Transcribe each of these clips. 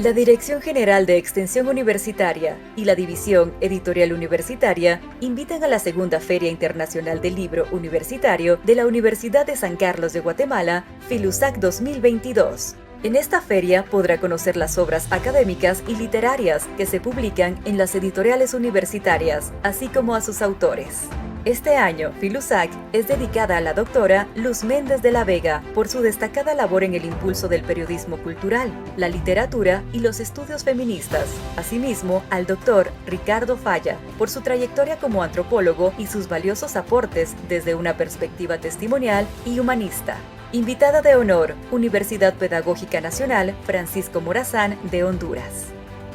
La Dirección General de Extensión Universitaria y la División Editorial Universitaria invitan a la Segunda Feria Internacional del Libro Universitario de la Universidad de San Carlos de Guatemala, Filusac 2022. En esta feria podrá conocer las obras académicas y literarias que se publican en las editoriales universitarias, así como a sus autores. Este año, Filusac es dedicada a la doctora Luz Méndez de la Vega por su destacada labor en el impulso del periodismo cultural, la literatura y los estudios feministas. Asimismo, al doctor Ricardo Falla por su trayectoria como antropólogo y sus valiosos aportes desde una perspectiva testimonial y humanista. Invitada de honor, Universidad Pedagógica Nacional Francisco Morazán de Honduras.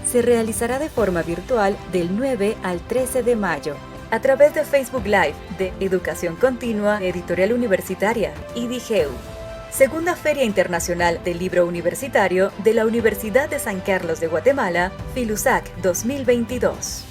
Se realizará de forma virtual del 9 al 13 de mayo. A través de Facebook Live de Educación Continua Editorial Universitaria y DIGEU. Segunda Feria Internacional del Libro Universitario de la Universidad de San Carlos de Guatemala, Filusac 2022.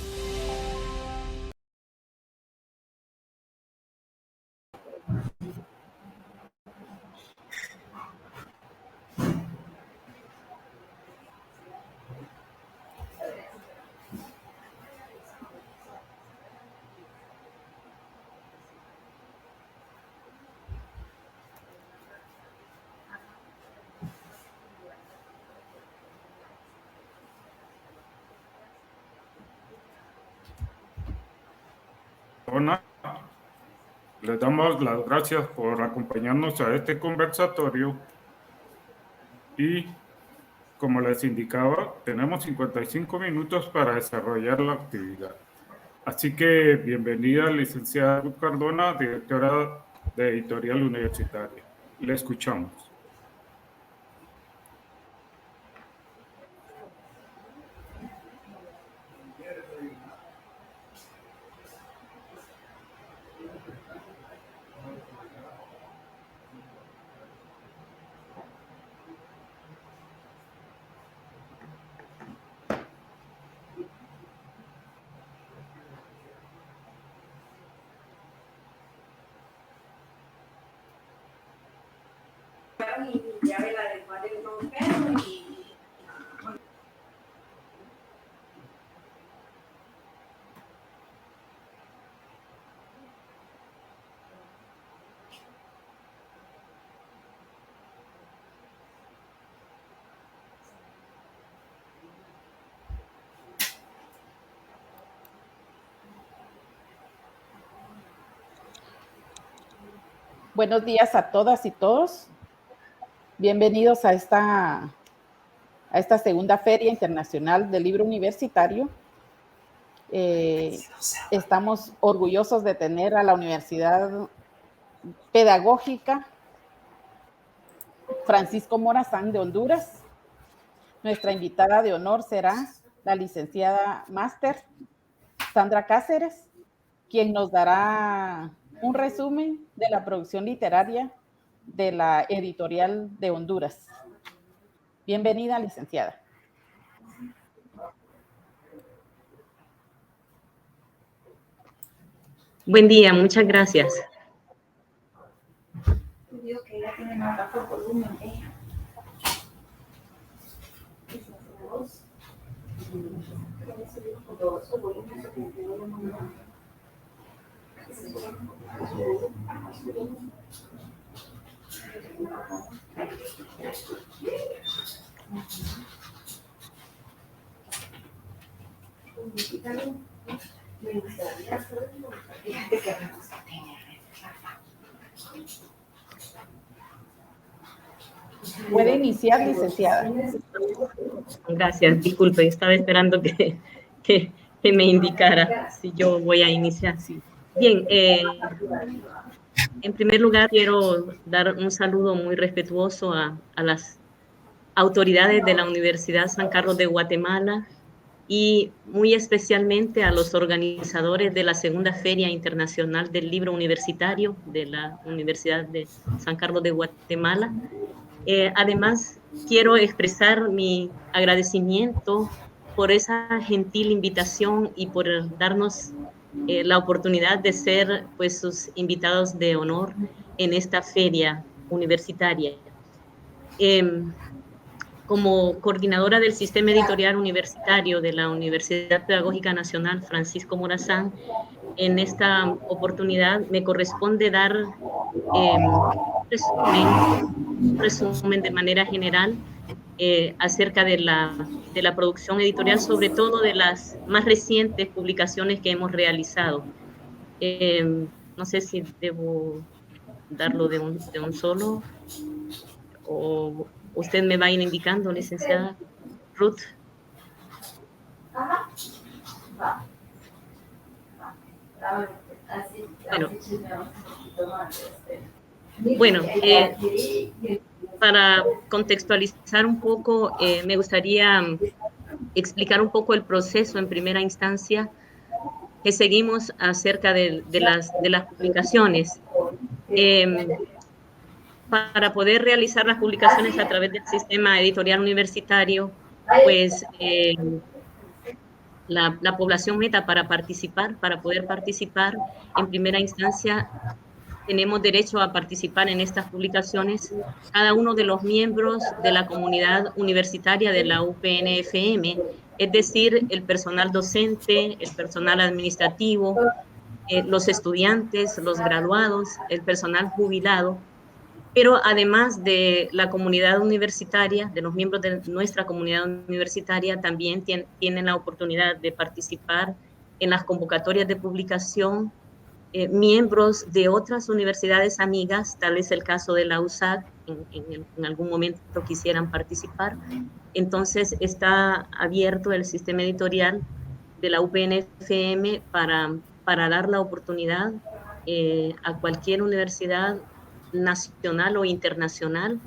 Hola, les damos las gracias por acompañarnos a este conversatorio y, como les indicaba, tenemos 55 minutos para desarrollar la actividad. Así que bienvenida, licenciada Ruth Cardona, directora de Editorial Universitaria. Le escuchamos. Buenos días a todas y todos. Bienvenidos a esta Segunda Feria Internacional del Libro Universitario. Estamos orgullosos de tener a la Universidad Pedagógica Francisco Morazán de Honduras. Nuestra invitada de honor será la licenciada máster Sandra Cáceres, quien nos dará un resumen de la producción literaria de la editorial de Honduras. Bienvenida, licenciada. Buen día, muchas gracias. Puede iniciar, licenciada. Gracias, disculpe, estaba esperando que me indicara si yo voy a iniciar. Sí. Bien, en primer lugar quiero dar un saludo muy respetuoso a las autoridades de la Universidad San Carlos de Guatemala y muy especialmente a los organizadores de la Segunda Feria Internacional del Libro Universitario de la Universidad de San Carlos de Guatemala. Además, quiero expresar mi agradecimiento por esa gentil invitación y por darnos la oportunidad de ser pues, sus invitados de honor en esta feria universitaria. como coordinadora del Sistema Editorial Universitario de la Universidad Pedagógica Nacional Francisco Morazán, en esta oportunidad me corresponde dar resumen de manera general acerca de la producción editorial, sobre todo de las más recientes publicaciones que hemos realizado. No sé si debo darlo de un solo o usted me va a ir indicando, licenciada Ruth. Bueno, para contextualizar un poco, me gustaría explicar un poco el proceso en primera instancia que seguimos acerca de las publicaciones. Para poder realizar las publicaciones a través del sistema editorial universitario, pues la población meta para poder participar, en primera instancia, tenemos derecho a participar en estas publicaciones cada uno de los miembros de la comunidad universitaria de la UPN-FM, es decir, el personal docente, el personal administrativo, los estudiantes, los graduados, el personal jubilado, pero además de la comunidad universitaria, de los miembros de nuestra comunidad universitaria, también tienen la oportunidad de participar en las convocatorias de publicación miembros de otras universidades amigas, tal es el caso de la USAC, en algún momento quisieran participar. Entonces está abierto el sistema editorial de la UPN-FM para dar la oportunidad a cualquier universidad nacional o internacional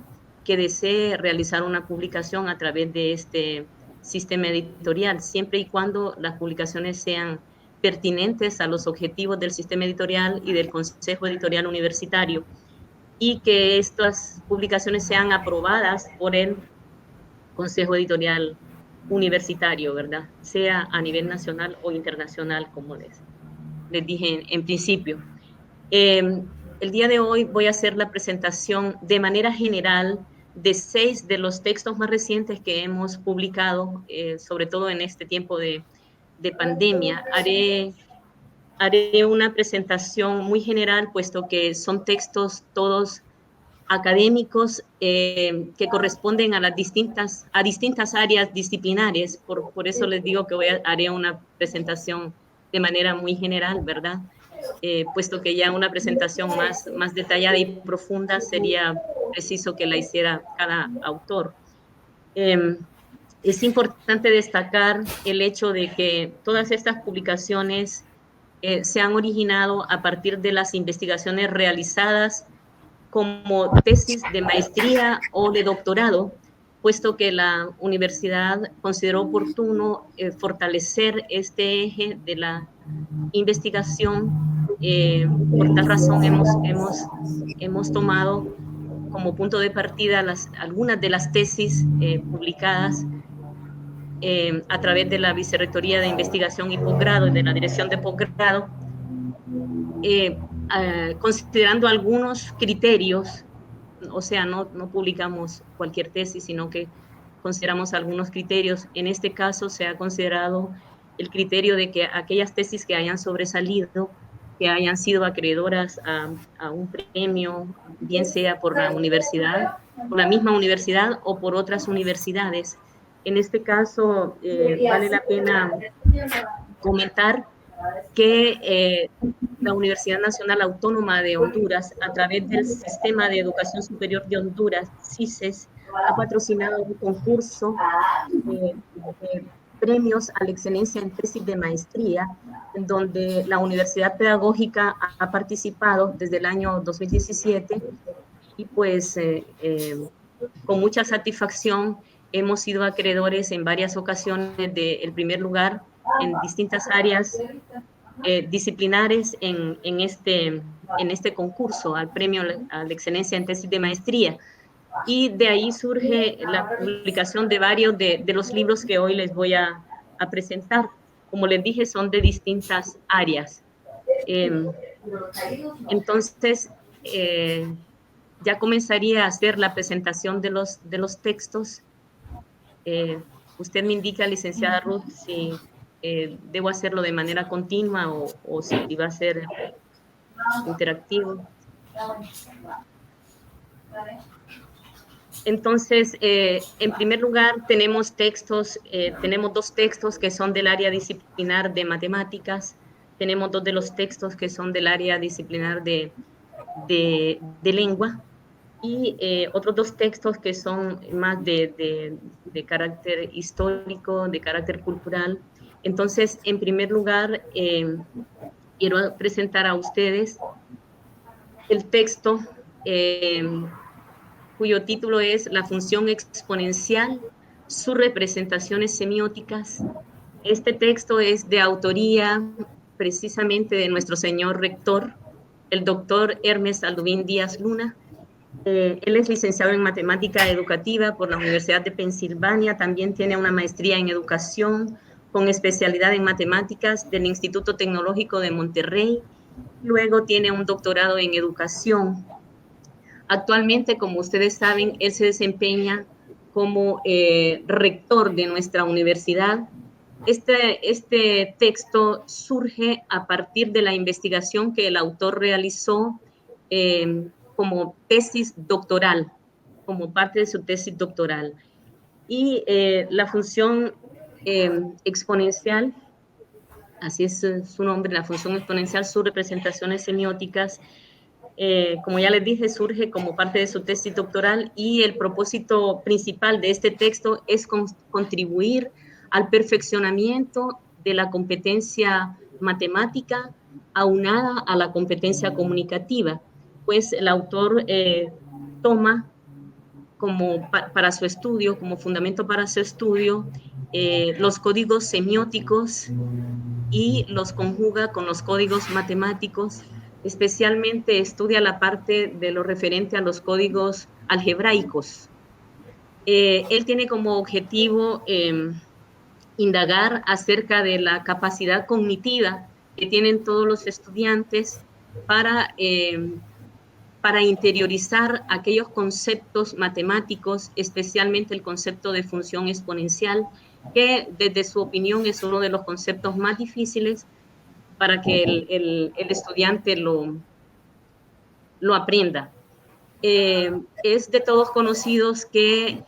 que desee realizar una publicación a través de este sistema editorial, siempre y cuando las publicaciones sean pertinentes a los objetivos del sistema editorial y del Consejo Editorial Universitario, y que estas publicaciones sean aprobadas por el Consejo Editorial Universitario, ¿verdad? Sea a nivel nacional o internacional, como les dije en principio. El día de hoy voy a hacer la presentación de manera general de 6 de los textos más recientes que hemos publicado, sobre todo en este tiempo de pandemia. Haré una presentación muy general, puesto que son textos todos académicos que corresponden a distintas áreas disciplinares. Por eso les digo que haré una presentación de manera muy general, ¿verdad? Puesto que ya una presentación más detallada y profunda sería preciso que la hiciera cada autor. Es importante destacar el hecho de que todas estas publicaciones se han originado a partir de las investigaciones realizadas como tesis de maestría o de doctorado, puesto que la universidad consideró oportuno fortalecer este eje de la investigación. Por tal razón hemos tomado como punto de partida algunas de las tesis publicadas a través de la Vicerrectoría de Investigación y Posgrado y de la Dirección de Posgrado, considerando algunos criterios. O sea, no publicamos cualquier tesis, sino que consideramos algunos criterios. En este caso se ha considerado el criterio de que aquellas tesis que hayan sobresalido, que hayan sido acreedoras a un premio, bien sea por la universidad, por la misma universidad o por otras universidades. En este caso, vale la pena comentar que la Universidad Nacional Autónoma de Honduras, a través del Sistema de Educación Superior de Honduras, SISES, ha patrocinado un concurso de premios a la excelencia en tesis de maestría, en donde la Universidad Pedagógica ha participado desde el año 2017, y pues con mucha satisfacción hemos sido acreedores en varias ocasiones del primer lugar en distintas áreas disciplinares en este concurso al premio a la excelencia en tesis de maestría. Y de ahí surge la publicación de varios de los libros que hoy les voy a presentar. Como les dije, son de distintas áreas. Entonces, ya comenzaría a hacer la presentación de los textos. Usted me indica, licenciada Ruth, si debo hacerlo de manera continua o si va a ser interactivo. Entonces, en primer lugar, tenemos tenemos 2 textos que son del área disciplinar de matemáticas, tenemos 2 de los textos que son del área disciplinar de lengua, y otros 2 textos que son más de carácter histórico, de carácter cultural. Entonces, en primer lugar, quiero presentar a ustedes el texto cuyo título es La función exponencial, sus representaciones semióticas. Este texto es de autoría precisamente de nuestro señor rector, el doctor Hermes Alduvín Díaz Luna. Él es licenciado en matemática educativa por la Universidad de Pensilvania, también tiene una maestría en educación con especialidad en matemáticas del Instituto Tecnológico de Monterrey, luego tiene un doctorado en educación. Actualmente, como ustedes saben, él se desempeña como rector de nuestra universidad. Este texto surge a partir de la investigación que el autor realizó como tesis doctoral, como parte de su tesis doctoral. Y la función exponencial, así es su nombre, la función exponencial, sus representaciones semióticas, como ya les dije, surge como parte de su tesis doctoral, y el propósito principal de este texto es contribuir al perfeccionamiento de la competencia matemática aunada a la competencia comunicativa, pues el autor toma para su estudio, como fundamento para su estudio, los códigos semióticos y los conjuga con los códigos matemáticos. Especialmente estudia la parte de lo referente a los códigos algebraicos. Él tiene como objetivo indagar acerca de la capacidad cognitiva que tienen todos los estudiantes para interiorizar aquellos conceptos matemáticos, especialmente el concepto de función exponencial, que desde su opinión es uno de los conceptos más difíciles para que el estudiante lo aprenda. Es de todos conocidos que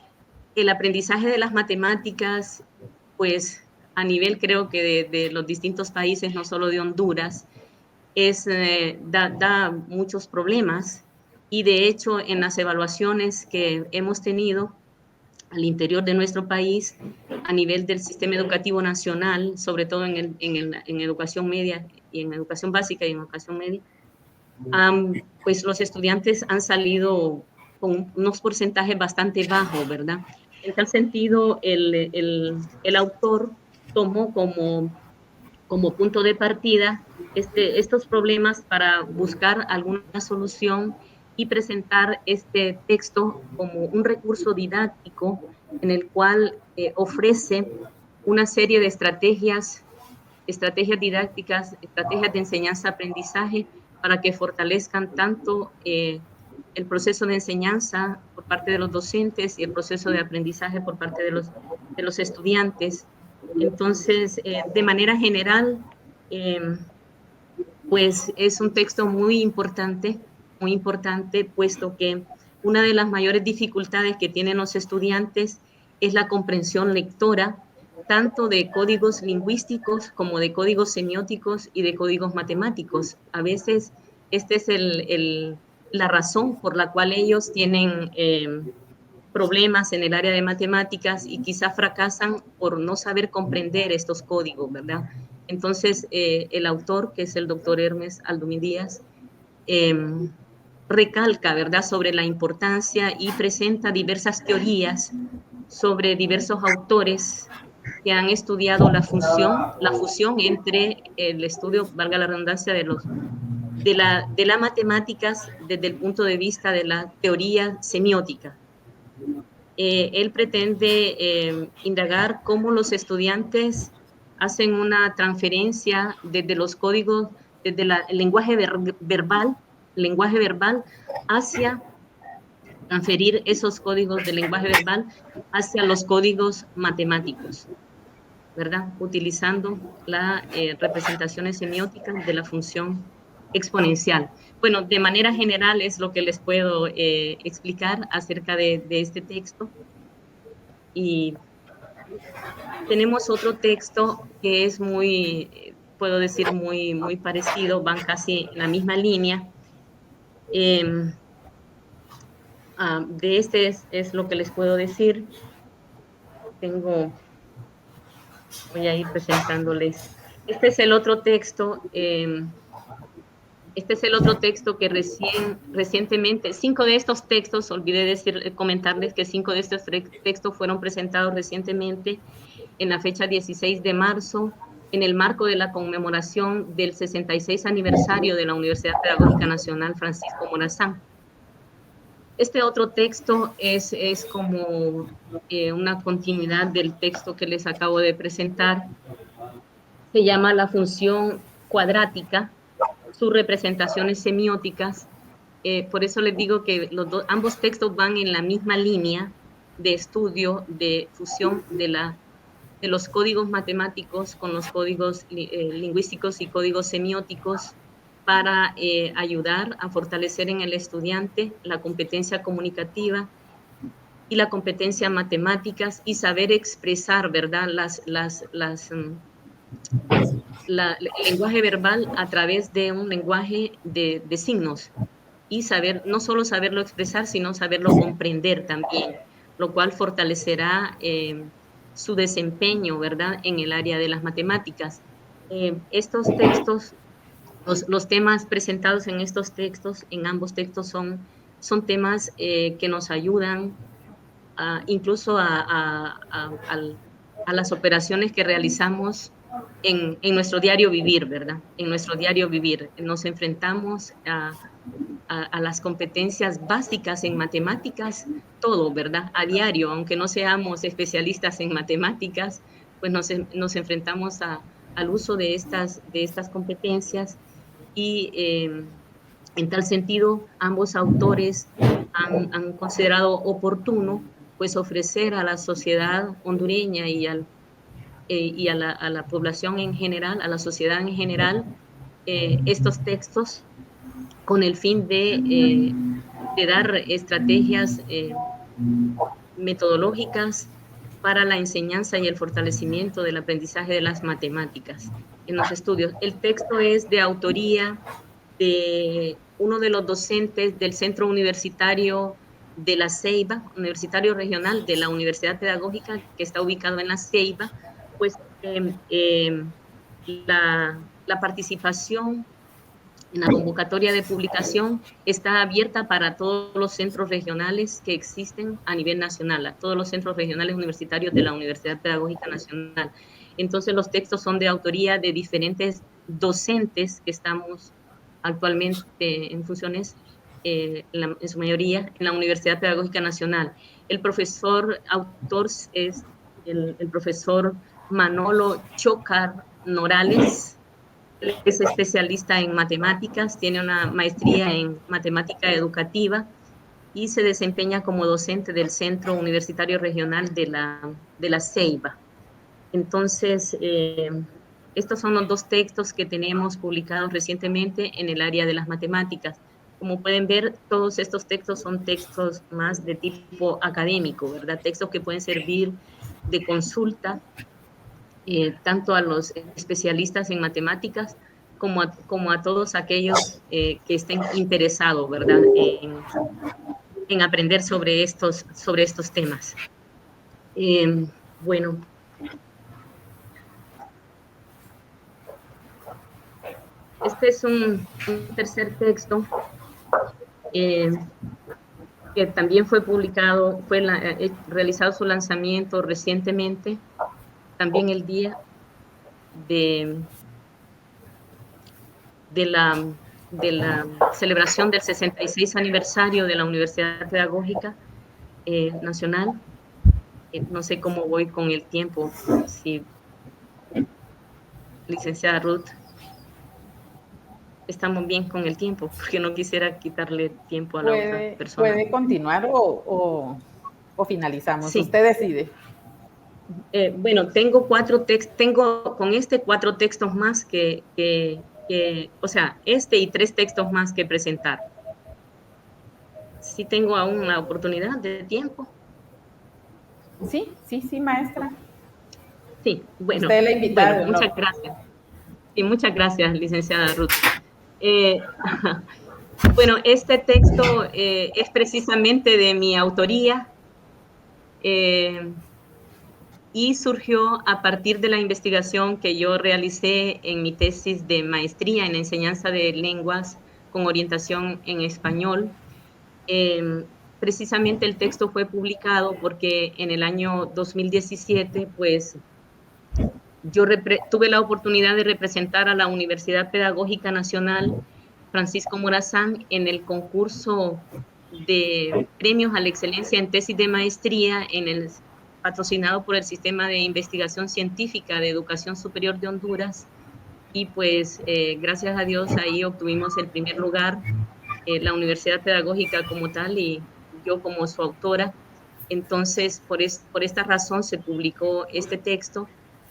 el aprendizaje de las matemáticas, pues a nivel creo que de los distintos países, no solo de Honduras, da muchos problemas, y de hecho en las evaluaciones que hemos tenido al interior de nuestro país, a nivel del sistema educativo nacional, sobre todo en educación media y en educación básica y en educación media, pues los estudiantes han salido con unos porcentajes bastante bajos, ¿verdad? En tal sentido, el autor tomó como punto de partida estos problemas para buscar alguna solución y presentar este texto como un recurso didáctico en el cual ofrece una serie de estrategias didácticas, estrategias de enseñanza-aprendizaje para que fortalezcan tanto el proceso de enseñanza por parte de los docentes y el proceso de aprendizaje por parte de los estudiantes. Entonces, de manera general, pues es un texto muy importante, puesto que una de las mayores dificultades que tienen los estudiantes es la comprensión lectora, tanto de códigos lingüísticos como de códigos semióticos y de códigos matemáticos. A veces esta es la razón por la cual ellos tienen problemas en el área de matemáticas y quizá fracasan por no saber comprender estos códigos, ¿verdad? Entonces, el autor, que es el doctor Hermes Alduvín Díaz, recalca, ¿verdad?, sobre la importancia y presenta diversas teorías sobre diversos autores que han estudiado la fusión entre el estudio, valga la redundancia, de las matemáticas desde el punto de vista de la teoría semiótica. Él pretende indagar cómo los estudiantes hacen una transferencia desde los códigos, desde el lenguaje verbal hacia transferir esos códigos del lenguaje verbal hacia los códigos matemáticos, ¿verdad? Utilizando las representaciones semióticas de la función exponencial. Bueno, de manera general es lo que les puedo explicar acerca de este texto. Y tenemos otro texto que es muy, puedo decir, muy parecido, van casi en la misma línea. De este es lo que les puedo decir. Voy a ir presentándoles. Este es el otro texto. Este es el otro texto que recientemente, 5 de estos textos, olvidé comentarles que 5 de estos textos fueron presentados recientemente en la fecha 16 de marzo, en el marco de la conmemoración del 66 aniversario de la Universidad Pedagógica Nacional Francisco Morazán. Este otro texto es como una continuidad del texto que les acabo de presentar. Se llama La función cuadrática, sus representaciones semióticas. Por eso les digo que ambos textos van en la misma línea de estudio, de fusión de los códigos matemáticos con los códigos lingüísticos y códigos semióticos para ayudar a fortalecer en el estudiante la competencia comunicativa y la competencia matemáticas y saber expresar, ¿verdad?, el lenguaje verbal a través de un lenguaje de signos y saber, no solo saberlo expresar, sino saberlo comprender también, lo cual fortalecerá su desempeño, ¿verdad?, en el área de las matemáticas. Estos textos, los temas presentados en estos textos, en ambos textos son temas que nos ayudan incluso a las operaciones que realizamos en nuestro diario vivir, ¿verdad? En nuestro diario vivir nos enfrentamos a las competencias básicas en matemáticas, todo, ¿verdad? A diario, aunque no seamos especialistas en matemáticas, pues nos enfrentamos al uso de estas competencias y en tal sentido, ambos autores han considerado oportuno pues ofrecer a la sociedad hondureña y a la población en general, a la sociedad en general, estos textos con el fin de dar estrategias metodológicas para la enseñanza y el fortalecimiento del aprendizaje de las matemáticas en los estudios. El texto es de autoría de uno de los docentes del Centro Universitario de La Ceiba, Universitario Regional de la Universidad Pedagógica, que está ubicado en La Ceiba, pues la participación en la convocatoria de publicación está abierta para todos los centros regionales que existen a nivel nacional, a todos los centros regionales universitarios de la Universidad Pedagógica Nacional. Entonces, los textos son de autoría de diferentes docentes que estamos actualmente en funciones, en su mayoría, en la Universidad Pedagógica Nacional. El profesor autor es el profesor Manolo Chocar Norales. Es especialista en matemáticas, tiene una maestría en matemática educativa y se desempeña como docente del Centro Universitario Regional de la Ceiba. Entonces, estos son los 2 textos que tenemos publicados recientemente en el área de las matemáticas. Como pueden ver, todos estos textos son textos más de tipo académico, ¿verdad? Textos que pueden servir de consulta tanto a los especialistas en matemáticas como a todos aquellos que estén interesados, ¿verdad?, en aprender sobre estos temas. Bueno, este es un tercer texto que también fue publicado, realizado su lanzamiento recientemente, también el día de la celebración del 66 aniversario de la Universidad Pedagógica Nacional. No sé cómo voy con el tiempo, si licenciada Ruth estamos bien con el tiempo, porque no quisiera quitarle tiempo a la otra persona. ¿Puede continuar o finalizamos? Sí. Usted decide. Bueno, tengo con 4 textos más o sea, y 3 textos más que presentar. Sí tengo aún la oportunidad de tiempo. Sí, maestra. Sí, bueno. Usted es la invitada. Bueno, muchas gracias. Sí, muchas gracias, licenciada Ruth. Bueno, este texto es precisamente de mi autoría y surgió a partir de la investigación que yo realicé en mi tesis de maestría en enseñanza de lenguas con orientación en español. Precisamente el texto fue publicado porque en el año 2017, pues, yo tuve la oportunidad de representar a la Universidad Pedagógica Nacional Francisco Morazán en el concurso de premios a la excelencia en tesis de maestría patrocinado por el Sistema de Investigación Científica de Educación Superior de Honduras. Y pues, gracias a Dios, ahí obtuvimos el primer lugar, la Universidad Pedagógica como tal y yo como su autora. Entonces, por esta razón se publicó este texto,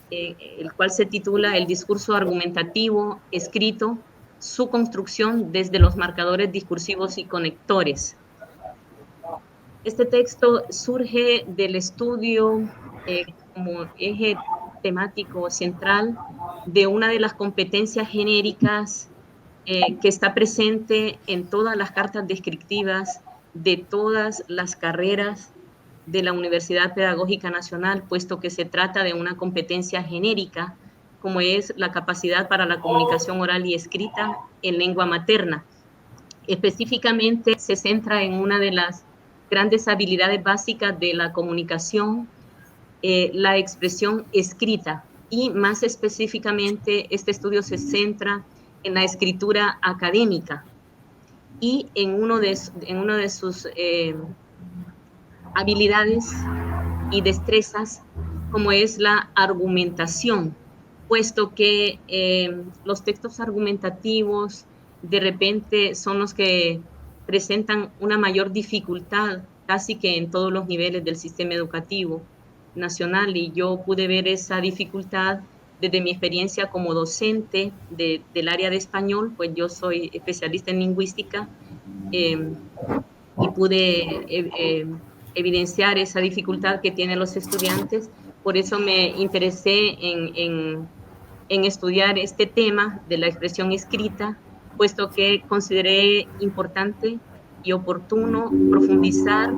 el cual se titula El discurso argumentativo escrito, su construcción desde los marcadores discursivos y conectores. Este texto surge del estudio como eje temático central de una de las competencias genéricas que está presente en todas las cartas descriptivas de todas las carreras de la Universidad Pedagógica Nacional, puesto que se trata de una competencia genérica, como es la capacidad para la comunicación oral y escrita en lengua materna. Específicamente se centra en una de las grandes habilidades básicas de la comunicación, la expresión escrita, y más específicamente este estudio se centra en la escritura académica y en una de sus habilidades y destrezas, como es la argumentación, puesto que los textos argumentativos de repente son los que presentan una mayor dificultad casi que en todos los niveles del sistema educativo nacional, y yo pude ver esa dificultad desde mi experiencia como docente del área de español, pues yo soy especialista en lingüística y pude evidenciar esa dificultad que tienen los estudiantes. Por eso me interesé en estudiar este tema de la expresión escrita, puesto que consideré importante y oportuno profundizar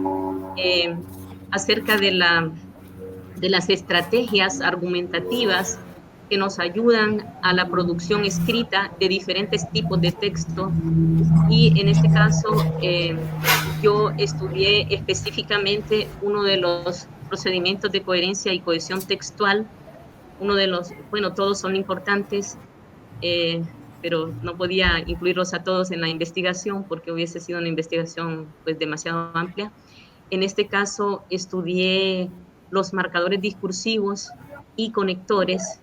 acerca de las estrategias argumentativas que nos ayudan a la producción escrita de diferentes tipos de texto. Y en este caso, yo estudié específicamente uno de los procedimientos de coherencia y cohesión textual, todos son importantes, pero no podía incluirlos a todos en la investigación porque hubiese sido una investigación pues demasiado amplia. En este caso, estudié los marcadores discursivos y conectores,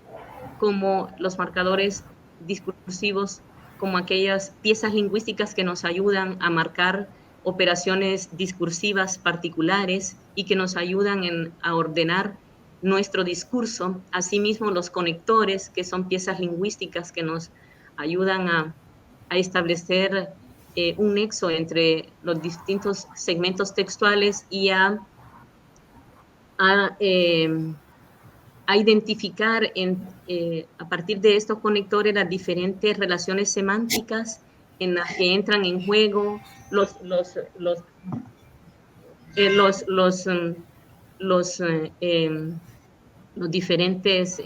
como los marcadores discursivos, como aquellas piezas lingüísticas que nos ayudan a marcar operaciones discursivas particulares y que nos ayudan a ordenar nuestro discurso. Asimismo, los conectores, que son piezas lingüísticas que nos ayudan a establecer un nexo entre los distintos segmentos textuales y a identificar a partir de estos conectores las diferentes relaciones semánticas en las que entran en juego los diferentes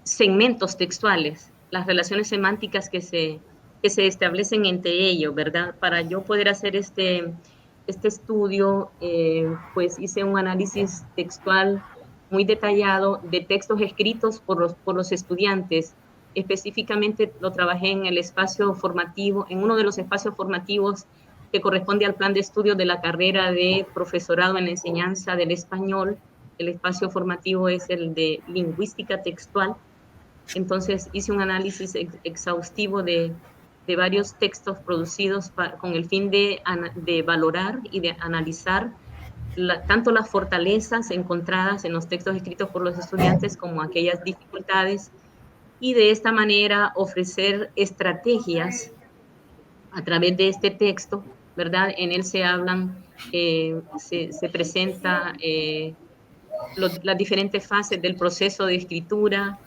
segmentos textuales, las relaciones semánticas que se establecen entre ellos, ¿verdad? Para yo poder hacer este estudio, pues hice un análisis textual muy detallado de textos escritos por los estudiantes. Específicamente lo trabajé en el espacio formativo, en uno de los espacios formativos que corresponde al plan de estudio de la carrera de profesorado en la enseñanza del español. El espacio formativo es el de lingüística textual. Entonces hice un análisis exhaustivo de varios textos producidos con el fin de valorar y de analizar tanto las fortalezas encontradas en los textos escritos por los estudiantes como aquellas dificultades, y de esta manera ofrecer estrategias a través de este texto, ¿verdad? En él se hablan, se presenta las diferentes fases del proceso de escritura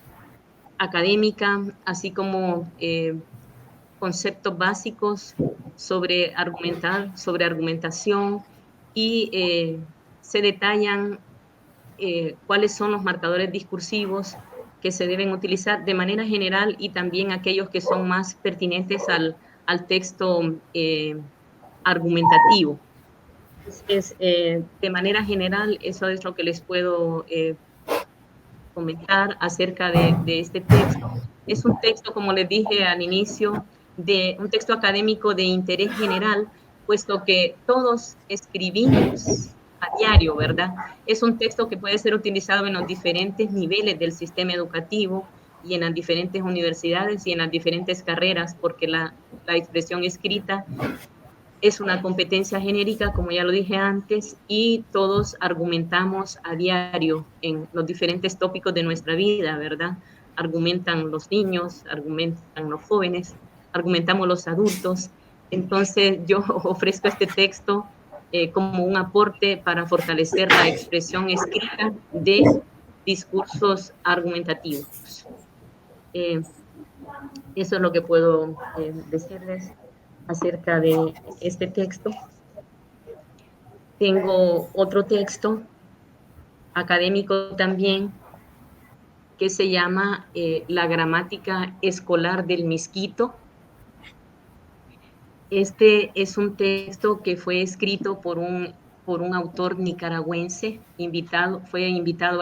académica, así como conceptos básicos sobre argumentar, sobre argumentación, y se detallan cuáles son los marcadores discursivos que se deben utilizar de manera general y también aquellos que son más pertinentes al texto argumentativo. Entonces, de manera general, eso es lo que les puedo comentar acerca de este texto. Es un texto, como les dije al inicio, de un texto académico de interés general, puesto que todos escribimos a diario, ¿verdad? Es un texto que puede ser utilizado en los diferentes niveles del sistema educativo y en las diferentes universidades y en las diferentes carreras, porque la expresión escrita es una competencia genérica, como ya lo dije antes, y todos argumentamos a diario en los diferentes tópicos de nuestra vida, ¿verdad? Argumentan los niños, argumentan los jóvenes, argumentamos los adultos. Entonces, yo ofrezco este texto como un aporte para fortalecer la expresión escrita de discursos argumentativos. Eso es lo que puedo decirles acerca de este texto. Tengo otro texto académico también que se llama La gramática escolar del misquito. Este es un texto que fue escrito por un autor nicaragüense, fue invitado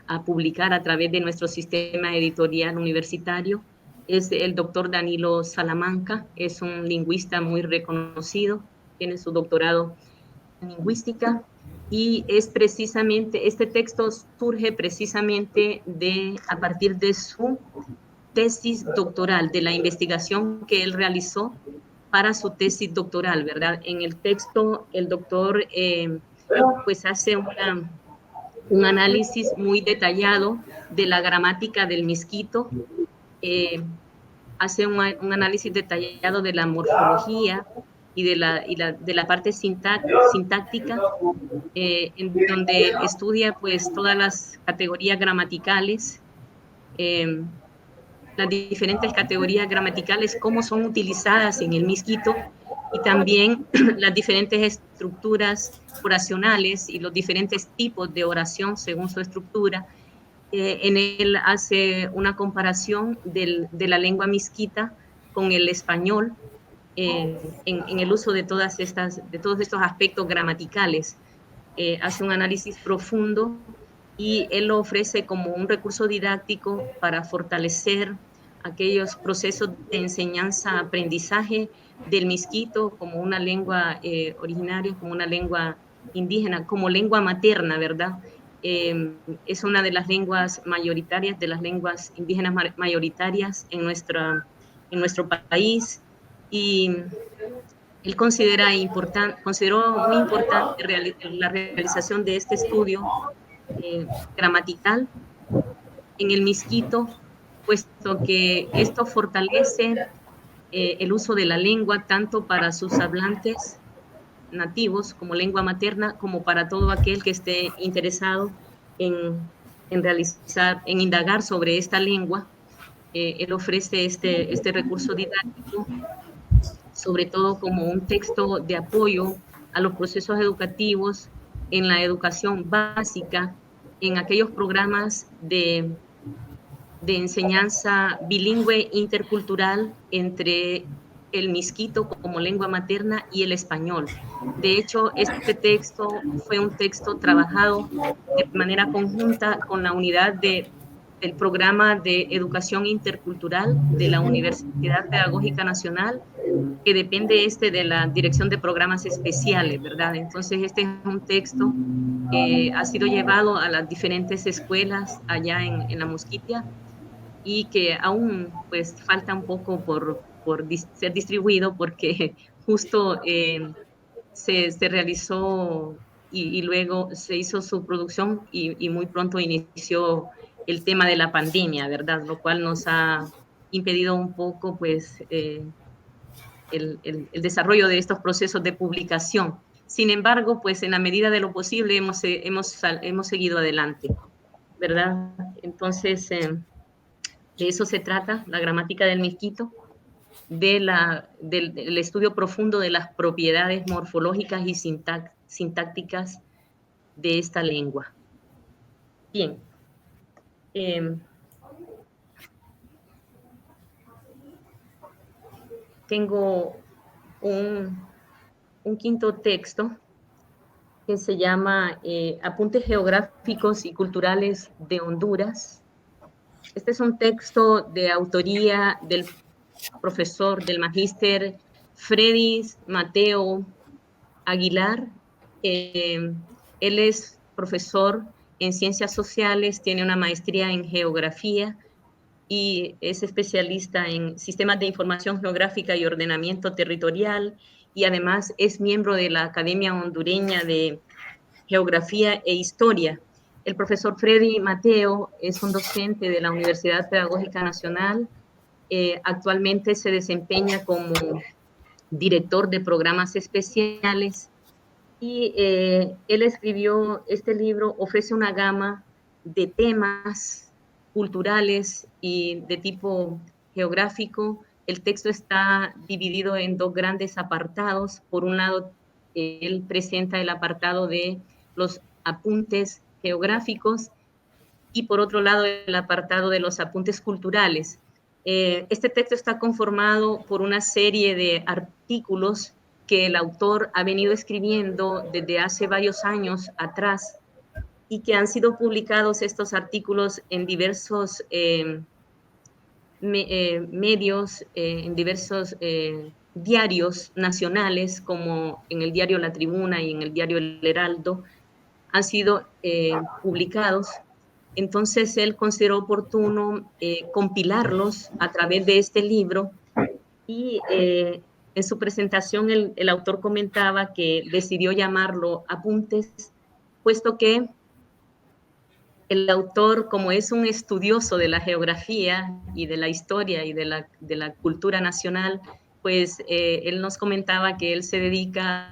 a publicar a través de nuestro sistema editorial universitario. Es el doctor Danilo Salamanca, es un lingüista muy reconocido, tiene su doctorado en lingüística, y es precisamente, este texto surge precisamente a partir de su tesis doctoral, de la investigación que él realizó para su tesis doctoral, ¿verdad? En el texto, el doctor pues hace un análisis muy detallado de la gramática del misquito, hace un análisis detallado de la morfología y de la parte sintáctica, en donde estudia pues todas las categorías gramaticales, las diferentes categorías gramaticales, cómo son utilizadas en el misquito, y también las diferentes estructuras oracionales y los diferentes tipos de oración según su estructura. En él hace una comparación de la lengua misquita con el español en el uso de todos estos aspectos gramaticales. Hace un análisis profundo y él lo ofrece como un recurso didáctico para fortalecer aquellos procesos de enseñanza-aprendizaje del misquito como una lengua originaria, como una lengua indígena, como lengua materna, ¿verdad? Es una de las lenguas mayoritarias, de las lenguas indígenas mayoritarias en nuestro país, y él consideró muy importante la realización de este estudio gramatical en el misquito, puesto que esto fortalece el uso de la lengua tanto para sus hablantes nativos como lengua materna, como para todo aquel que esté interesado en indagar sobre esta lengua. Él ofrece este recurso didáctico, sobre todo como un texto de apoyo a los procesos educativos en la educación básica, en aquellos programas de enseñanza bilingüe intercultural entre el misquito como lengua materna y el español. De hecho, este texto fue un texto trabajado de manera conjunta con la unidad de del programa de educación intercultural de la Universidad Pedagógica Nacional, que depende de la Dirección de Programas Especiales, ¿verdad? Entonces, este es un texto que ha sido llevado a las diferentes escuelas allá en la Mosquitia y que aún pues falta un poco por ser distribuido porque justo se realizó y luego se hizo su producción y muy pronto inició el tema de la pandemia, ¿verdad? Lo cual nos ha impedido un poco pues el desarrollo de estos procesos de publicación. Sin embargo, pues en la medida de lo posible hemos seguido adelante, ¿verdad? Entonces, de eso se trata, la gramática del misquito, del estudio profundo de las propiedades morfológicas y sintácticas de esta lengua. Bien. Tengo un quinto texto que se llama Apuntes geográficos y culturales de Honduras. Este es un texto de autoría del profesor, del magíster Freddy Mateo Aguilar. Él es profesor en ciencias sociales, tiene una maestría en geografía y es especialista en sistemas de información geográfica y ordenamiento territorial, y además es miembro de la Academia Hondureña de Geografía e Historia. El profesor Freddy Mateo es un docente de la Universidad Pedagógica Nacional. Actualmente se desempeña como director de programas especiales y él escribió este libro, ofrece una gama de temas culturales y de tipo geográfico. El texto está dividido en dos grandes apartados. Por un lado, él presenta el apartado de los apuntes geográficos y por otro lado el apartado de los apuntes culturales. Este texto está conformado por una serie de artículos que el autor ha venido escribiendo desde hace varios años atrás y que han sido publicados estos artículos en diversos medios, en diversos diarios nacionales, como en el diario La Tribuna y en el diario El Heraldo, han sido publicados. Entonces él consideró oportuno compilarlos a través de este libro y en su presentación el autor comentaba que decidió llamarlo Apuntes, puesto que el autor, como es un estudioso de la geografía y de la historia y de la cultura nacional, pues él nos comentaba que él se dedica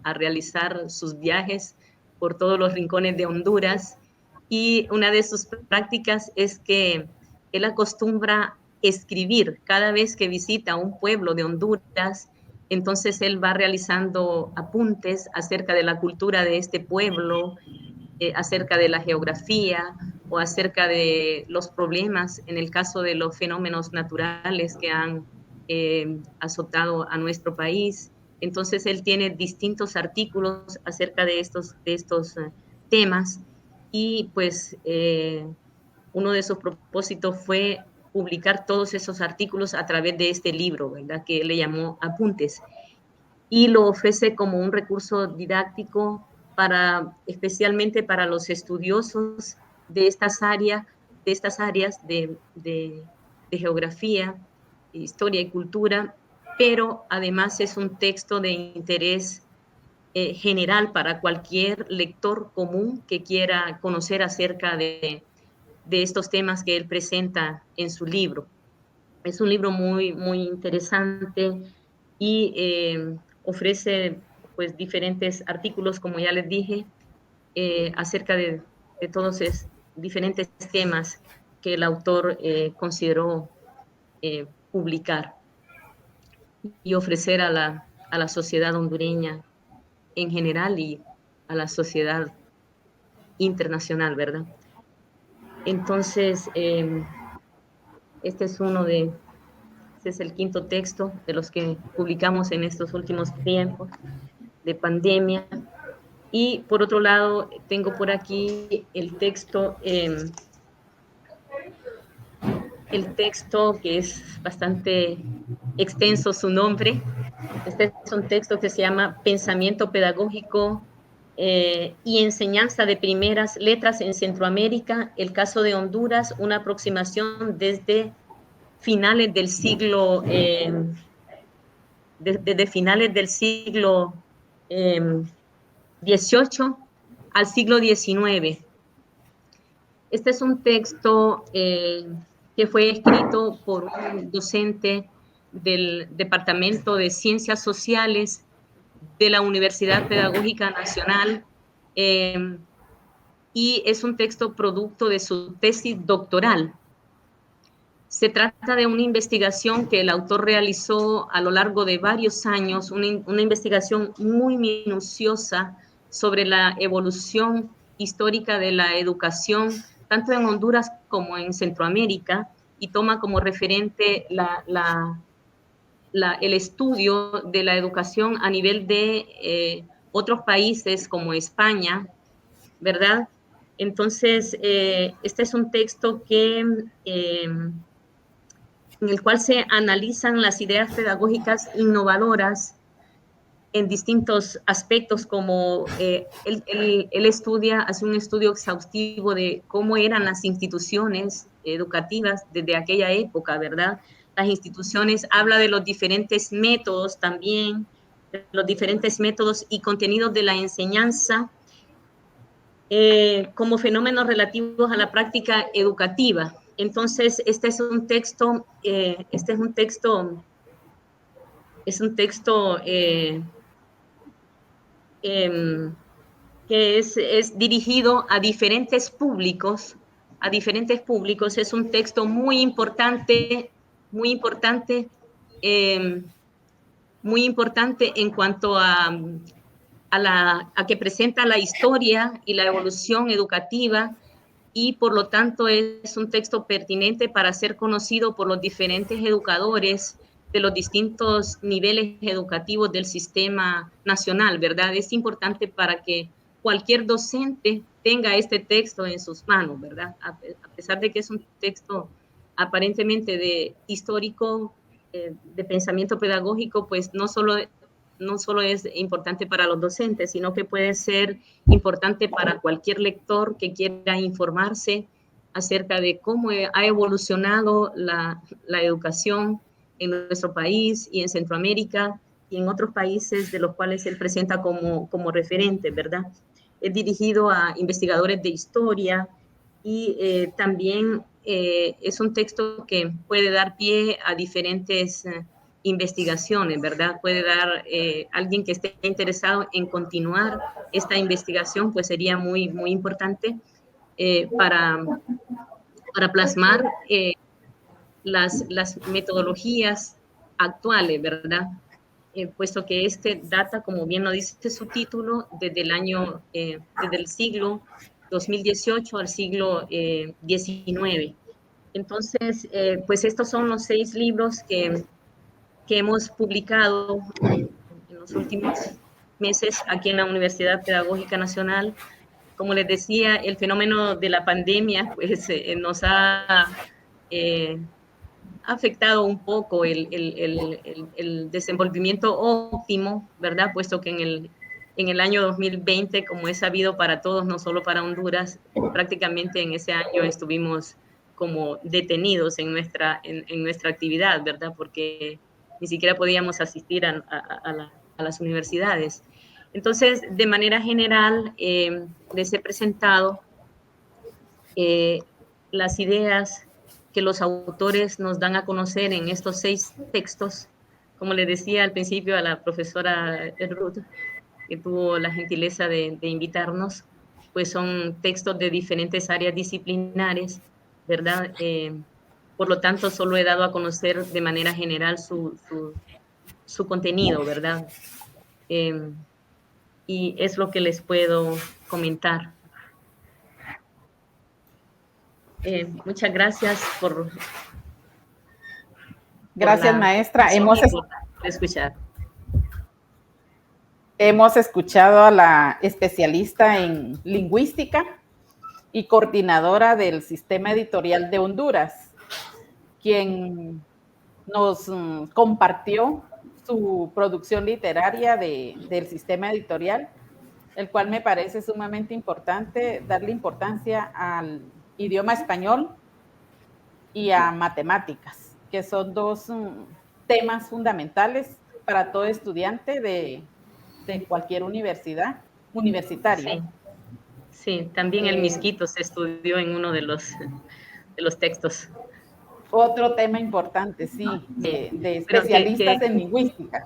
a realizar sus viajes por todos los rincones de Honduras y una de sus prácticas es que él acostumbra escribir cada vez que visita un pueblo de Honduras. Entonces él va realizando apuntes acerca de la cultura de este pueblo, acerca de la geografía o acerca de los problemas en el caso de los fenómenos naturales que han azotado a nuestro país. Entonces él tiene distintos artículos acerca de estos temas y pues uno de sus propósitos fue publicar todos esos artículos a través de este libro, ¿verdad? Que él le llamó Apuntes, y lo ofrece como un recurso didáctico especialmente para los estudiosos de estas áreas de geografía, historia y cultura, pero además es un texto de interés general para cualquier lector común que quiera conocer acerca de estos temas que él presenta en su libro. Es un libro muy, muy interesante y ofrece pues diferentes artículos, como ya les dije, acerca de todos diferentes temas que el autor consideró publicar y ofrecer a la sociedad hondureña en general y a la sociedad internacional, ¿verdad? Entonces, este es el quinto texto de los que publicamos en estos últimos tiempos de pandemia. Y por otro lado, tengo por aquí el texto el texto, que es bastante extenso su nombre. Este es un texto que se llama Pensamiento Pedagógico y Enseñanza de Primeras Letras en Centroamérica, el caso de Honduras, una aproximación desde finales del siglo desde finales del siglo XVIII al siglo XIX. Este es un texto que fue escrito por un docente del Departamento de Ciencias Sociales de la Universidad Pedagógica Nacional y es un texto producto de su tesis doctoral. Se trata de una investigación que el autor realizó a lo largo de varios años, una investigación muy minuciosa sobre la evolución histórica de la educación, tanto en Honduras como en Centroamérica, y toma como referente el estudio de la educación a nivel de otros países como España, ¿verdad? Entonces, este es un texto que en el cual se analizan las ideas pedagógicas innovadoras en distintos aspectos, como él estudia, hace un estudio exhaustivo de cómo eran las instituciones educativas desde aquella época, ¿verdad? Las instituciones, habla de los diferentes métodos también, de los diferentes métodos y contenidos de la enseñanza como fenómenos relativos a la práctica educativa. Entonces, este es un texto que es dirigido a diferentes públicos, es un texto muy importante en cuanto a que presenta la historia y la evolución educativa, y por lo tanto es un texto pertinente para ser conocido por los diferentes educadores de los distintos niveles educativos del sistema nacional, ¿verdad? Es importante para que cualquier docente tenga este texto en sus manos, ¿verdad? A pesar de que es un texto aparentemente de histórico, de pensamiento pedagógico, pues no solo es importante para los docentes, sino que puede ser importante para cualquier lector que quiera informarse acerca de cómo ha evolucionado la educación en nuestro país y en Centroamérica y en otros países de los cuales él presenta como referente, ¿verdad? Es dirigido a investigadores de historia y también es un texto que puede dar pie a diferentes investigaciones, ¿verdad? Puede dar alguien que esté interesado en continuar esta investigación, pues sería muy, muy importante para plasmar las metodologías actuales, ¿verdad? Puesto que este data, como bien lo dice su título, desde el siglo 2018 al siglo XIX. Entonces, pues estos son los 6 libros que hemos publicado en los últimos meses aquí en la Universidad Pedagógica Nacional. Como les decía, el fenómeno de la pandemia pues, nos ha afectado un poco el desenvolvimiento óptimo, ¿verdad? Puesto que en el año 2020, como es sabido para todos, no solo para Honduras, prácticamente en ese año estuvimos como detenidos en nuestra actividad, ¿verdad? Porque ni siquiera podíamos asistir a las universidades. Entonces, de manera general, les he presentado las ideas que los autores nos dan a conocer en estos 6 textos. Como les decía al principio a la profesora Ruth, que tuvo la gentileza de invitarnos, pues son textos de diferentes áreas disciplinares, ¿verdad? Por lo tanto, solo he dado a conocer de manera general su contenido, ¿verdad? Y es lo que les puedo comentar. Muchas gracias por Gracias, maestra. Hemos escuchado a la especialista en lingüística y coordinadora del Sistema Editorial de Honduras. quien nos compartió su producción literaria del sistema editorial, el cual me parece sumamente importante darle importancia al idioma español y a matemáticas, que son dos temas fundamentales para todo estudiante de cualquier universitaria. Sí, sí, también el misquito se estudió en uno de los textos. Otro tema importante, sí, de especialistas en lingüística.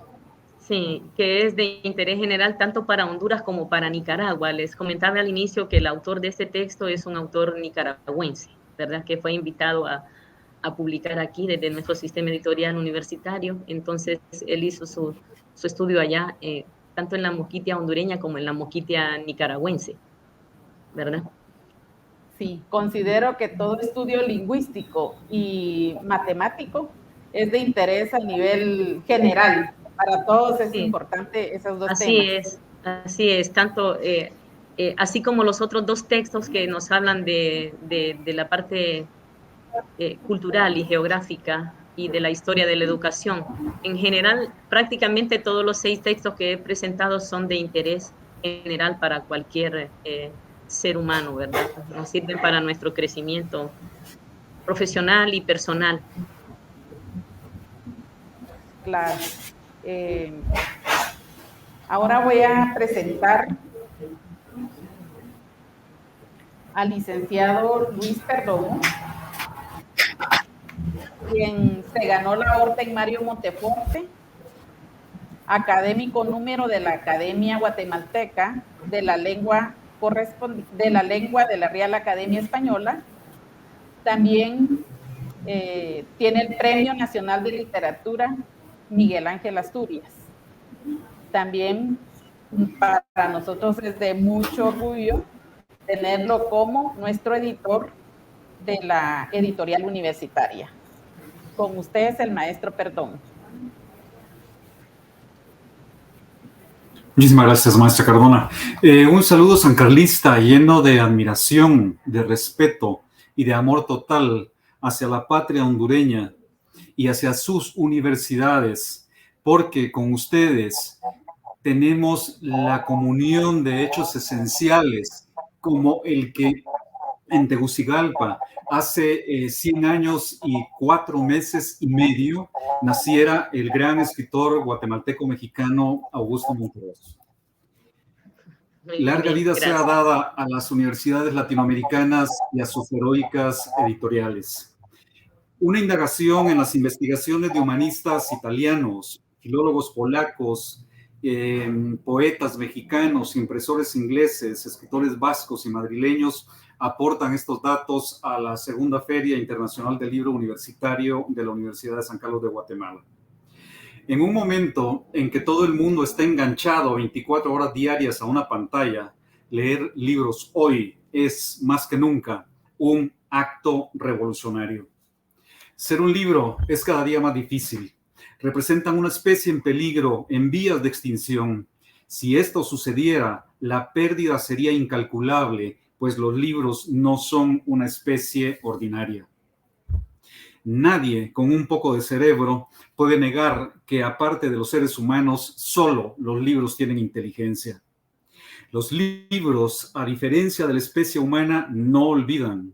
Sí, que es de interés general tanto para Honduras como para Nicaragua. Les comentaba al inicio que el autor de este texto es un autor nicaragüense, ¿verdad? Que fue invitado a publicar aquí desde nuestro sistema editorial universitario. Entonces, él hizo su estudio allá, tanto en la Moquitia hondureña como en la Moquitia nicaragüense, ¿verdad? Sí, considero que todo estudio lingüístico y matemático es de interés a nivel general. Para todos es importante esos dos temas. Así es, tanto así como los otros dos textos que nos hablan de la parte cultural y geográfica y de la historia de la educación. En general, prácticamente todos los 6 textos que he presentado son de interés general para cualquier ser humano, ¿verdad? Nos sirven para nuestro crecimiento profesional y personal. Claro. Ahora voy a presentar al licenciado Luis Perdomo, quien se ganó la Orden Mario Monteforte, académico número de la Academia Guatemalteca de la Lengua de la Real Academia Española. También tiene el Premio Nacional de Literatura Miguel Ángel Asturias. También para nosotros es de mucho orgullo tenerlo como nuestro editor de la editorial universitaria. Con ustedes, el maestro Perdomo. Muchísimas gracias, maestra Cardona. Un saludo sancarlista lleno de admiración, de respeto y de amor total hacia la patria hondureña y hacia sus universidades, porque con ustedes tenemos la comunión de hechos esenciales, como el que en Tegucigalpa hace 100 años y 4 meses y medio naciera el gran escritor guatemalteco-mexicano Augusto Monterroso. Larga vida sea dada a las universidades latinoamericanas y a sus heroicas editoriales. Una indagación en las investigaciones de humanistas italianos, filólogos polacos, poetas mexicanos, impresores ingleses, escritores vascos y madrileños aportan estos datos a la segunda Feria Internacional del Libro Universitario de la Universidad de San Carlos de Guatemala. En un momento en que todo el mundo está enganchado 24 horas diarias a una pantalla, leer libros hoy es más que nunca un acto revolucionario. Ser un libro es cada día más difícil. Representan una especie en peligro, en vías de extinción. Si esto sucediera, la pérdida sería incalculable, pues los libros no son una especie ordinaria. Nadie con un poco de cerebro puede negar que, aparte de los seres humanos, solo los libros tienen inteligencia. Los libros, a diferencia de la especie humana, no olvidan.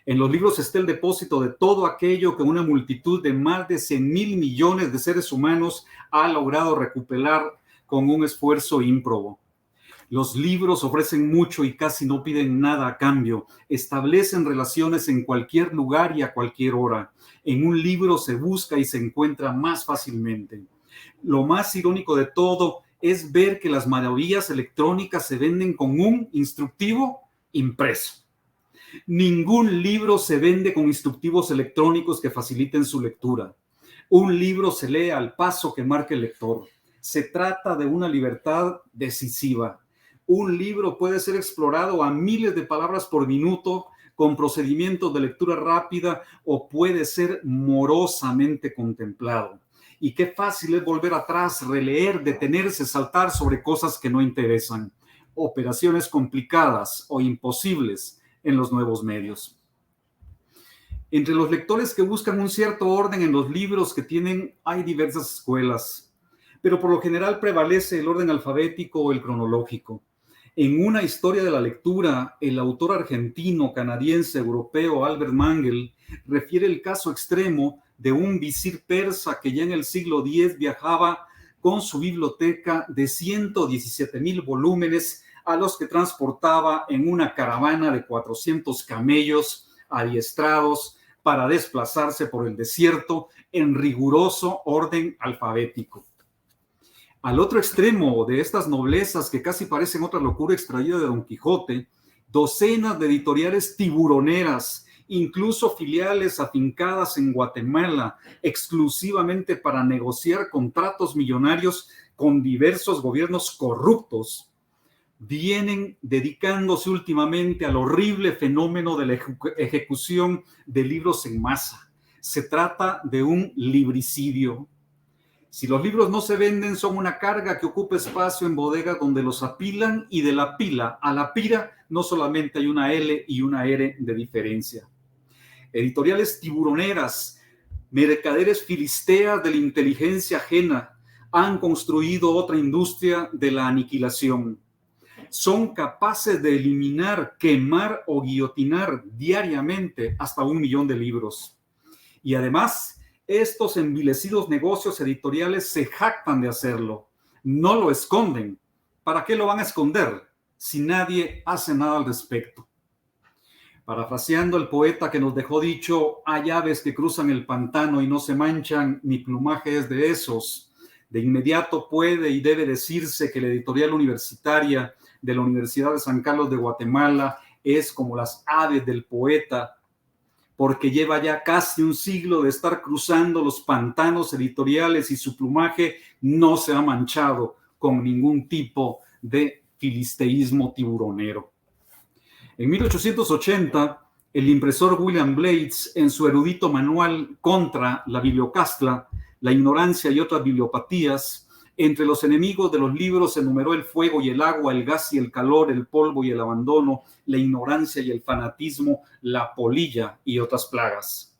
En los libros está el depósito de todo aquello que una multitud de más de 100,000 millones de seres humanos ha logrado recuperar con un esfuerzo ímprobo. Los libros ofrecen mucho y casi no piden nada a cambio. Establecen relaciones en cualquier lugar y a cualquier hora. En un libro se busca y se encuentra más fácilmente. Lo más irónico de todo es ver que las maravillas electrónicas se venden con un instructivo impreso. Ningún libro se vende con instructivos electrónicos que faciliten su lectura. Un libro se lee al paso que marca el lector. Se trata de una libertad decisiva. Un libro puede ser explorado a miles de palabras por minuto con procedimientos de lectura rápida o puede ser morosamente contemplado. Y qué fácil es volver atrás, releer, detenerse, saltar sobre cosas que no interesan. Operaciones complicadas o imposibles en los nuevos medios. Entre los lectores que buscan un cierto orden en los libros que tienen, hay diversas escuelas, pero por lo general prevalece el orden alfabético o el cronológico. En Una historia de la lectura, el autor argentino, canadiense, europeo Albert Mangel refiere el caso extremo de un visir persa que ya en el siglo X viajaba con su biblioteca de 117,000 volúmenes a los que transportaba en una caravana de 400 camellos adiestrados para desplazarse por el desierto en riguroso orden alfabético. Al otro extremo de estas noblezas que casi parecen otra locura extraída de Don Quijote, docenas de editoriales tiburoneras, incluso filiales afincadas en Guatemala, exclusivamente para negociar contratos millonarios con diversos gobiernos corruptos, vienen dedicándose últimamente al horrible fenómeno de la ejecución de libros en masa. Se trata de un libricidio. Si los libros no se venden, son una carga que ocupa espacio en bodegas donde los apilan, y de la pila a la pira no solamente hay una L y una R de diferencia. Editoriales tiburoneras, mercaderes filisteas de la inteligencia ajena, han construido otra industria de la aniquilación. Son capaces de eliminar, quemar o guillotinar diariamente hasta 1 millón de libros. Y además, estos envilecidos negocios editoriales se jactan de hacerlo. No lo esconden. ¿Para qué lo van a esconder si nadie hace nada al respecto? Parafraseando al poeta que nos dejó dicho: hay aves que cruzan el pantano y no se manchan, mi plumaje es de esos. De inmediato puede y debe decirse que la editorial universitaria de la Universidad de San Carlos de Guatemala es como las aves del poeta, porque lleva ya casi un siglo de estar cruzando los pantanos editoriales y su plumaje no se ha manchado con ningún tipo de filisteísmo tiburonero. En 1880, el impresor William Blades, en su erudito manual contra la bibliocastla, la ignorancia y otras bibliopatías, entre los enemigos de los libros enumeró el fuego y el agua, el gas y el calor, el polvo y el abandono, la ignorancia y el fanatismo, la polilla y otras plagas.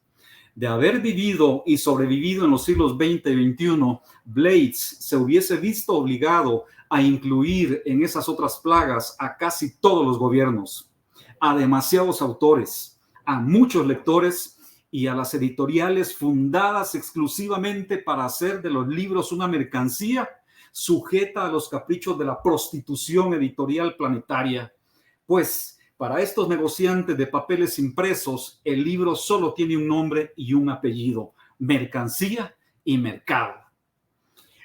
De haber vivido y sobrevivido en los siglos XX y XXI, Blades se hubiese visto obligado a incluir en esas otras plagas a casi todos los gobiernos, a demasiados autores, a muchos lectores y a las editoriales fundadas exclusivamente para hacer de los libros una mercancía sujeta a los caprichos de la prostitución editorial planetaria. Pues para estos negociantes de papeles impresos, el libro solo tiene un nombre y un apellido: mercancía y mercado.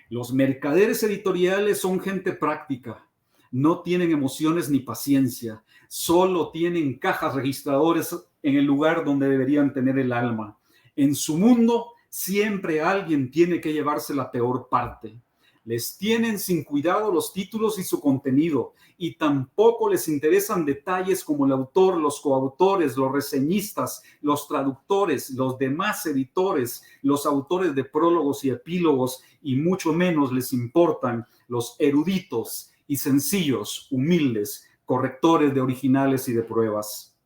Los mercaderes editoriales son gente práctica. No tienen emociones ni paciencia, solo tienen cajas registradoras en el lugar donde deberían tener el alma. En su mundo siempre alguien tiene que llevarse la peor parte. Les tienen sin cuidado los títulos y su contenido, y tampoco les interesan detalles como el autor, los coautores, los reseñistas, los traductores, los demás editores, los autores de prólogos y epílogos, y mucho menos les importan los eruditos y sencillos, humildes, correctores de originales y de pruebas.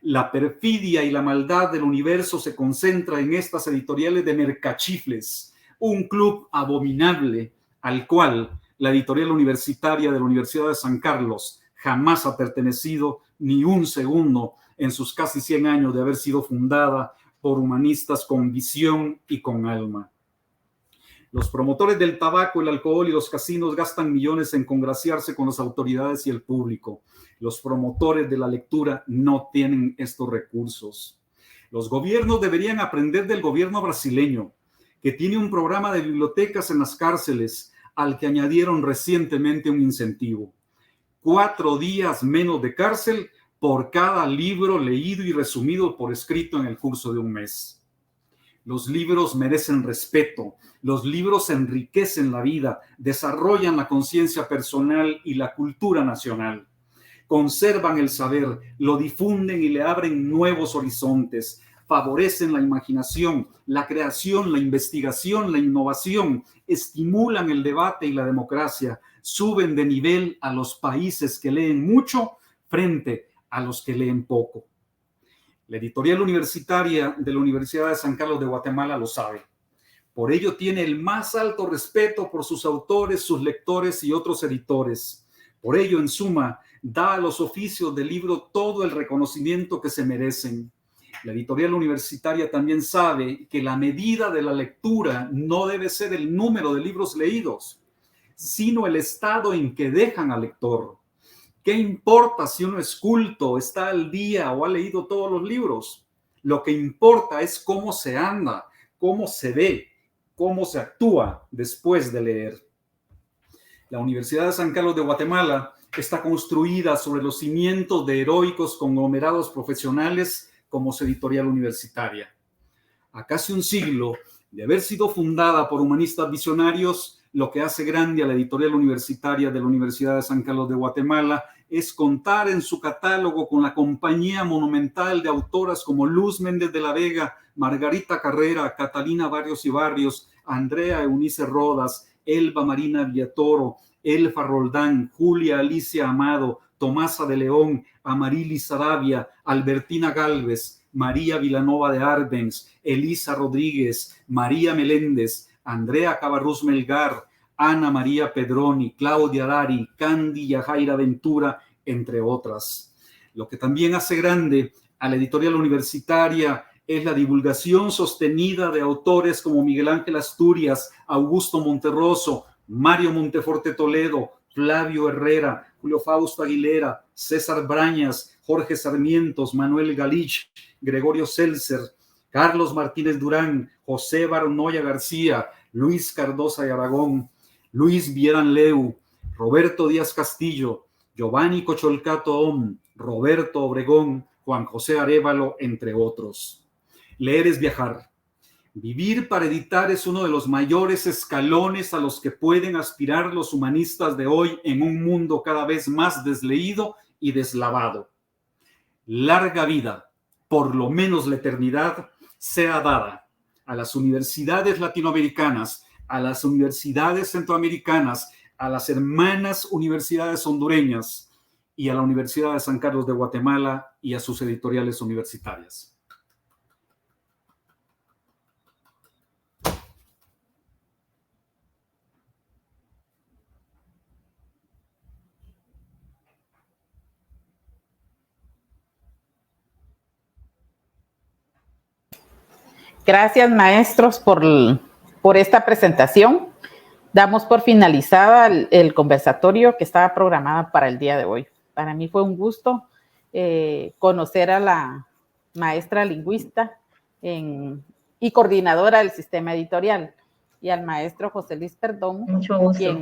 La perfidia y la maldad del universo se concentra en estas editoriales de mercachifles, un club abominable al cual la editorial universitaria de la Universidad de San Carlos jamás ha pertenecido ni un segundo en sus casi 100 años de haber sido fundada por humanistas con visión y con alma. Los promotores del tabaco, el alcohol y los casinos gastan millones en congraciarse con las autoridades y el público. Los promotores de la lectura no tienen estos recursos. Los gobiernos deberían aprender del gobierno brasileño, que tiene un programa de bibliotecas en las cárceles al que añadieron recientemente un incentivo: 4 días menos de cárcel por cada libro leído y resumido por escrito en el curso de un mes. Los libros merecen respeto. Los libros enriquecen la vida, desarrollan la conciencia personal y la cultura nacional. Conservan el saber, lo difunden y le abren nuevos horizontes. Favorecen la imaginación, la creación, la investigación, la innovación. Estimulan el debate y la democracia. Suben de nivel a los países que leen mucho frente a los que leen poco. La editorial universitaria de la Universidad de San Carlos de Guatemala lo sabe. Por ello tiene el más alto respeto por sus autores, sus lectores y otros editores. Por ello, en suma, da a los oficios del libro todo el reconocimiento que se merecen. La editorial universitaria también sabe que la medida de la lectura no debe ser el número de libros leídos, sino el estado en que dejan al lector. ¿Qué importa si uno es culto, está al día o ha leído todos los libros? Lo que importa es cómo se anda, cómo se ve, cómo se actúa después de leer. La Universidad de San Carlos de Guatemala está construida sobre los cimientos de heroicos conglomerados profesionales como su editorial universitaria. A casi un siglo de haber sido fundada por humanistas visionarios, lo que hace grande a la editorial universitaria de la Universidad de San Carlos de Guatemala es contar en su catálogo con la compañía monumental de autoras como Luz Méndez de la Vega, Margarita Carrera, Catalina Barrios y Barrios, Andrea Eunice Rodas, Elba Marina Villatoro, Elfa Roldán, Julia Alicia Amado, Tomasa de León, Amarilis Sarabia, Albertina Galvez, María Vilanova de Arbenz, Elisa Rodríguez, María Meléndez, Andrea Cabarrús Melgar, Ana María Pedroni, Claudia Dari, Candy Yajaira Ventura, entre otras. Lo que también hace grande a la editorial universitaria es la divulgación sostenida de autores como Miguel Ángel Asturias, Augusto Monterroso, Mario Monteforte Toledo, Flavio Herrera, Julio Fausto Aguilera, César Brañas, Jorge Sarmientos, Manuel Galich, Gregorio Seltzer, Carlos Martínez Durán, José Baronoya García, Luis Cardosa y Aragón, Luis Vieran Leu, Roberto Díaz Castillo, Giovanni Cocholcato Om, Roberto Obregón, Juan José Arévalo, entre otros. Leer es viajar. Vivir para editar es uno de los mayores escalones a los que pueden aspirar los humanistas de hoy en un mundo cada vez más desleído y deslavado. Larga vida, por lo menos la eternidad, sea dada a las universidades latinoamericanas, a las universidades centroamericanas, a las hermanas universidades hondureñas y a la Universidad de San Carlos de Guatemala y a sus editoriales universitarias. Gracias, maestros, por esta presentación. Damos por finalizada el conversatorio que estaba programado para el día de hoy. Para mí fue un gusto conocer a la maestra lingüista y coordinadora del sistema editorial, y al maestro José Luis Perdomo, mucho gusto.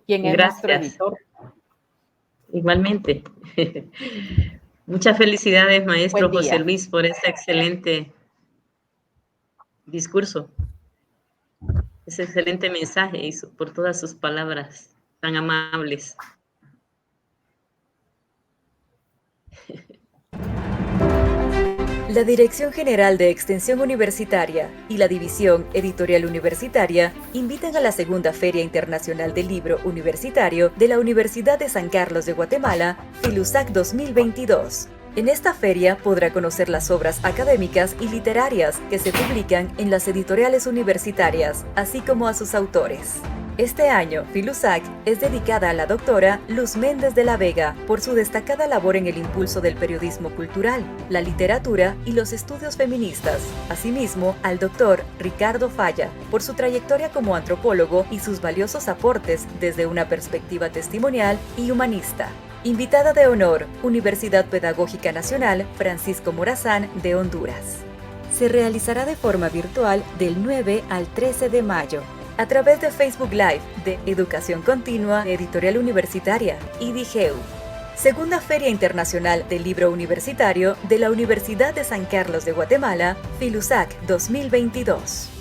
quien es nuestro editor. Igualmente. Muchas felicidades, maestro José Luis, por ese excelente discurso, ese excelente mensaje y por todas sus palabras tan amables. La Dirección General de Extensión Universitaria y la División Editorial Universitaria invitan a la Segunda Feria Internacional del Libro Universitario de la Universidad de San Carlos de Guatemala, FILUSAC 2022. En esta feria podrá conocer las obras académicas y literarias que se publican en las editoriales universitarias, así como a sus autores. Este año, FILUSAC es dedicada a la doctora Luz Méndez de la Vega por su destacada labor en el impulso del periodismo cultural, la literatura y los estudios feministas. Asimismo, al doctor Ricardo Falla por su trayectoria como antropólogo y sus valiosos aportes desde una perspectiva testimonial y humanista. Invitada de honor, Universidad Pedagógica Nacional Francisco Morazán de Honduras. Se realizará de forma virtual del 9 al 13 de mayo. A través de Facebook Live de Educación Continua Editorial Universitaria y DIGEU. Segunda Feria Internacional del Libro Universitario de la Universidad de San Carlos de Guatemala, FILUSAC 2022.